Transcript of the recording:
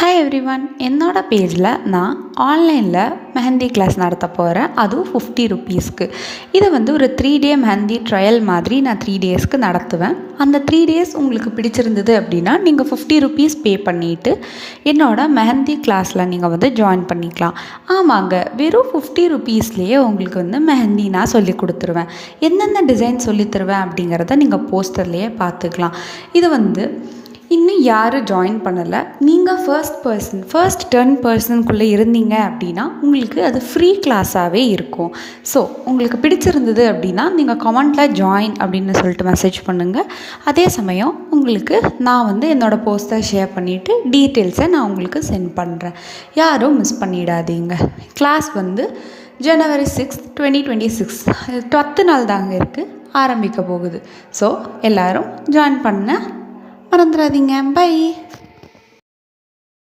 Hi everyone, என்னோட பேஜில் நான் ஆன்லைனில் மெஹந்தி கிளாஸ் நடத்த போகிறேன். அதுவும் 50 ருபீஸ்க்கு. இதை ஒரு 3 டே மெஹந்தி ட்ரையல் மாதிரி நான் 3 டேஸ்க்கு நடத்துவேன். அந்த 3 டேஸ் உங்களுக்கு பிடிச்சிருந்தது அப்படின்னா நீங்கள் 50 ருபீஸ் பே பண்ணிவிட்டு என்னோட மெஹந்தி கிளாஸில் நீங்கள் ஜாயின் பண்ணிக்கலாம். ஆமாங்க, வெறும் 50 ருபீஸ்லேயே உங்களுக்கு மெஹந்தி நான் சொல்லி கொடுத்துருவேன். என்னென்ன டிசைன் சொல்லித்தருவேன் அப்படிங்கிறத நீங்கள் போஸ்டர்லேயே பார்த்துக்கலாம். இது இன்னும் யாரும் ஜாயின் பண்ணலை, நீங்கள் ஃபர்ஸ்ட் 10 பர்சனுக்குள்ளே இருந்தீங்க அப்படின்னா உங்களுக்கு அது ஃப்ரீ கிளாஸாகவே இருக்கும். ஸோ உங்களுக்கு பிடிச்சிருந்தது அப்படின்னா நீங்கள் கமெண்ட்டில் ஜாயின் அப்படின்னு சொல்லிட்டு மெசேஜ் பண்ணுங்கள். அதே சமயம் உங்களுக்கு நான் என்னோடய போஸ்டர் ஷேர் பண்ணிவிட்டு டீட்டெயில்ஸை நான் உங்களுக்கு சென்ட் பண்ணுறேன். யாரும் மிஸ் பண்ணிடாதீங்க. கிளாஸ் January 6, 2026 10 நாள் தாங்க இருக்குது, ஆரம்பிக்க போகுது. ஸோ எல்லோரும் ஜாயின் பண்ண மறந்துடாதீங்க. பை.